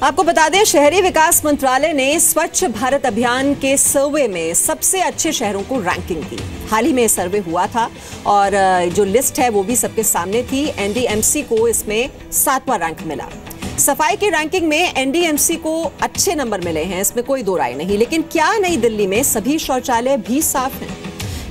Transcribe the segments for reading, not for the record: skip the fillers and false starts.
आपको बता दें, शहरी विकास मंत्रालय ने स्वच्छ भारत अभियान के सर्वे में सबसे अच्छे शहरों को रैंकिंग दी। हाल ही में सर्वे हुआ था और जो लिस्ट है वो भी सबके सामने थी। एनडीएमसी को इसमें 7वां रैंक मिला। सफाई की रैंकिंग में एनडीएमसी को अच्छे नंबर मिले हैं, इसमें कोई दो राय नहीं। लेकिन क्या नई दिल्ली में सभी शौचालय भी साफ हैं?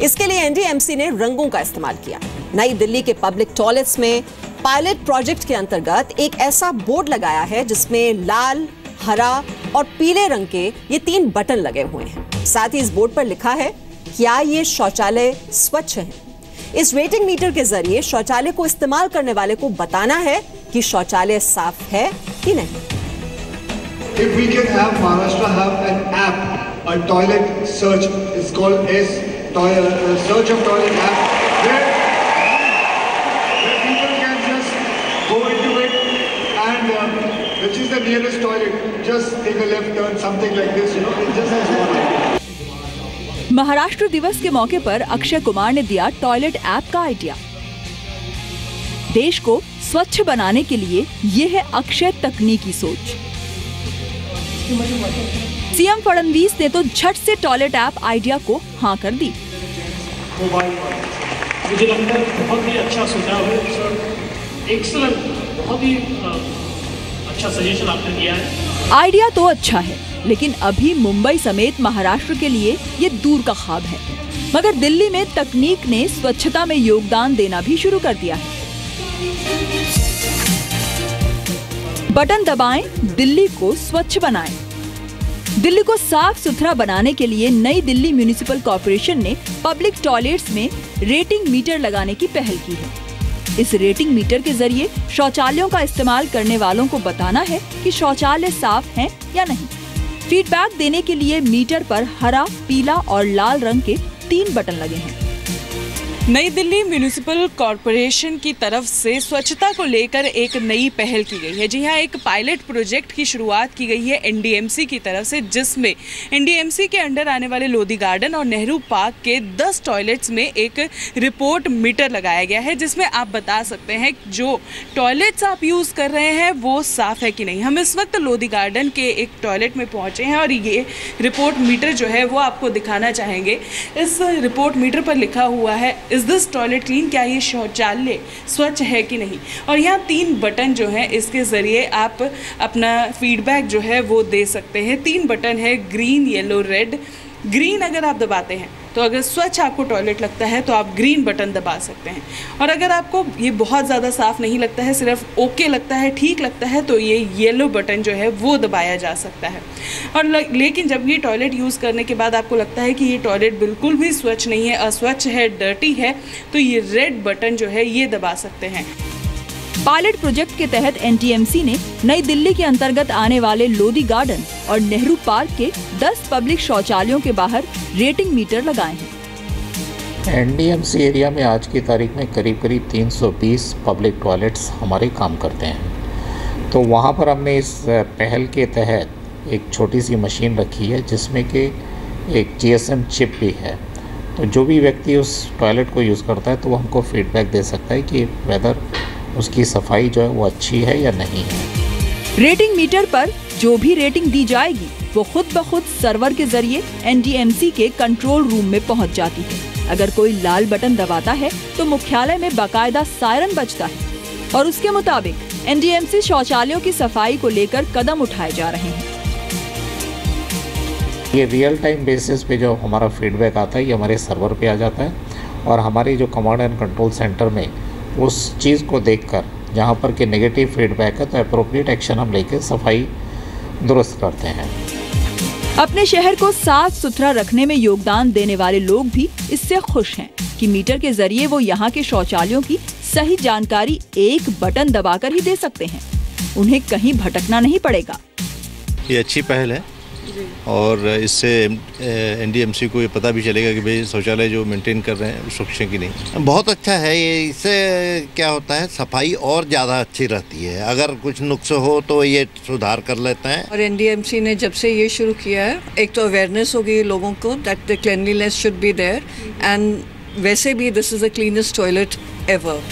इसके लिए एनडीएमसी ने रंगों का इस्तेमाल किया। नई दिल्ली के पब्लिक टॉयलेट्स में पायलट प्रोजेक्ट के अंतर्गत एक ऐसा बोर्ड लगाया है जिसमें लाल, हरा और पीले रंग के ये 3 बटन लगे हुए हैं। साथ ही इस बोर्ड पर लिखा है, क्या ये शौचालय स्वच्छ है? इस रेटिंग मीटर के जरिए शौचालय को इस्तेमाल करने वाले को बताना है कि शौचालय साफ है कि नहीं। If we can have Maharashtra have an app, a toilet search, it's called as search of toilet app, where people can just go into it and which is the nearest toilet, just take a left turn, something like this, you know, it just has one idea. Maharashtra दिवस के मौके पर अक्षय कुमार ने दिया toilet app का idea. देश को स्वच्छ बनाने के लिए ये है अक्षय तकनीकी सोच। सीएम फडणवीस ने तो झट से टॉयलेट ऐप आइडिया को हाँ कर दी। मुझे लगता है बहुत ही अच्छा सुझाव है सर, एक्सीलेंट, बहुत ही अच्छा सजेशन आपने दिया है। आइडिया तो अच्छा है, लेकिन अभी मुंबई समेत महाराष्ट्र के लिए ये दूर का ख्वाब है। मगर दिल्ली में तकनीक ने स्वच्छता में योगदान देना भी शुरू कर दिया है। बटन दबाएं, दिल्ली को स्वच्छ बनाएं। दिल्ली को साफ सुथरा बनाने के लिए नई दिल्ली म्युनिसिपल कॉर्पोरेशन ने पब्लिक टॉयलेट्स में रेटिंग मीटर लगाने की पहल की है। इस रेटिंग मीटर के जरिए शौचालयों का इस्तेमाल करने वालों को बताना है कि शौचालय साफ हैं या नहीं। फीडबैक देने के लिए मीटर पर हरा, पीला और लाल रंग के 3 बटन लगे हैं। नई दिल्ली म्युनिसिपल कॉर्पोरेशन की तरफ से स्वच्छता को लेकर एक नई पहल की गई है। जी हाँ, एक पायलट प्रोजेक्ट की शुरुआत की गई है एनडीएमसी की तरफ से, जिसमें एनडीएमसी के अंडर आने वाले लोधी गार्डन और नेहरू पार्क के 10 टॉयलेट्स में एक रिपोर्ट मीटर लगाया गया है, जिसमें आप बता सकते हैं जो टॉयलेट्स आप यूज़ कर रहे हैं वो साफ़ है कि नहीं। हम इस वक्त लोधी गार्डन के एक टॉयलेट में पहुँचे हैं और ये रिपोर्ट मीटर जो है वो आपको दिखाना चाहेंगे। इस रिपोर्ट मीटर पर लिखा हुआ है, इज दिस टॉयलेट क्लीन, क्या ये शौचालय स्वच्छ है कि नहीं। और यहाँ 3 बटन जो हैं इसके ज़रिए आप अपना फीडबैक जो है वो दे सकते हैं। 3 बटन है, ग्रीन, येलो, रेड। ग्रीन अगर आप दबाते हैं तो अगर स्वच्छ आपको टॉयलेट लगता है तो आप ग्रीन बटन दबा सकते हैं, और अगर आपको ये बहुत ज़्यादा साफ़ नहीं लगता है, सिर्फ ओके लगता है, ठीक लगता है, तो ये येलो बटन जो है वो दबाया जा सकता है। और लेकिन जब ये टॉयलेट यूज़ करने के बाद आपको लगता है कि ये टॉयलेट बिल्कुल भी स्वच्छ नहीं है, अस्वच्छ है, डर्टी है, तो ये रेड बटन जो है ये दबा सकते हैं। पायलट प्रोजेक्ट के तहत एनडीएमसी ने नई दिल्ली के अंतर्गत आने वाले लोधी गार्डन और नेहरू पार्क के 10 पब्लिक शौचालयों के बाहर रेटिंग मीटर लगाए हैं। एनडीएमसी एरिया में आज की तारीख में करीब 320 पब्लिक टॉयलेट्स हमारे काम करते हैं। तो वहाँ पर हमने इस पहल के तहत एक छोटी सी मशीन रखी है जिसमें कि एक जीएसएम चिप भी है। तो जो भी व्यक्ति उस टॉयलेट को यूज़ करता है तो वो हमको फीडबैक दे सकता है कि वेदर उसकी सफाई जो है वो अच्छी है या नहीं है। रेटिंग मीटर पर जो भी रेटिंग दी जाएगी वो खुद ब खुद सर्वर के जरिए एनडीएमसी के कंट्रोल रूम में पहुंच जाती है। अगर कोई लाल बटन दबाता है तो मुख्यालय में बाकायदा सायरन बजता है और उसके मुताबिक एनडीएमसी शौचालयों की सफाई को लेकर कदम उठाए जा रहे हैं। ये रियल टाइम बेसिस पे जो हमारा फीडबैक आता है ये हमारे सर्वर पे आ जाता है और हमारी जो कमांड एंड कंट्रोल सेंटर में उस चीज़ को देखकर जहाँ पर कि नेगेटिव फीडबैक है तो एप्रोप्रिएट एक्शन हम लेकर सफाई दुरुस्त करते हैं। अपने शहर को साफ सुथरा रखने में योगदान देने वाले लोग भी इससे खुश हैं कि मीटर के जरिए वो यहाँ के शौचालयों की सही जानकारी एक बटन दबाकर ही दे सकते हैं। उन्हें कहीं भटकना नहीं पड़ेगा। ये अच्छी पहल है और इससे एनडीएमसी को ये पता भी चलेगा कि भाई शौचालय जो मेंटेन कर रहे हैं स्वच्छ है कि नहीं। बहुत अच्छा है ये। इससे क्या होता है, सफाई और ज़्यादा अच्छी रहती है। अगर कुछ नुक्स हो तो ये सुधार कर लेते हैं। और एनडीएमसी ने जब से ये शुरू किया है, एक तो अवेयरनेस होगी लोगों को that the cleanliness should be there, and वैसे भी this is the cleanest toilet ever.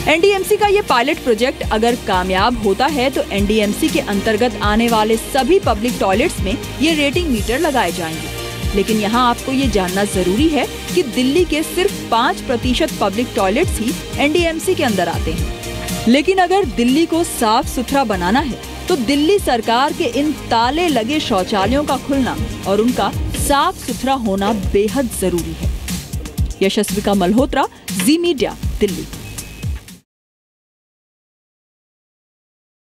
NDMC का ये पायलट प्रोजेक्ट अगर कामयाब होता है तो एनडीएमसी के अंतर्गत आने वाले सभी पब्लिक टॉयलेट्स में ये रेटिंग मीटर लगाए जाएंगे। लेकिन यहाँ आपको ये जानना जरूरी है कि दिल्ली के सिर्फ 5% पब्लिक टॉयलेट्स ही एनडीएमसी के अंदर आते हैं। लेकिन अगर दिल्ली को साफ सुथरा बनाना है तो दिल्ली सरकार के इन ताले लगे शौचालयों का खुलना और उनका साफ सुथरा होना बेहद जरूरी है। यशस्विका मल्होत्रा, जी मीडिया, दिल्ली।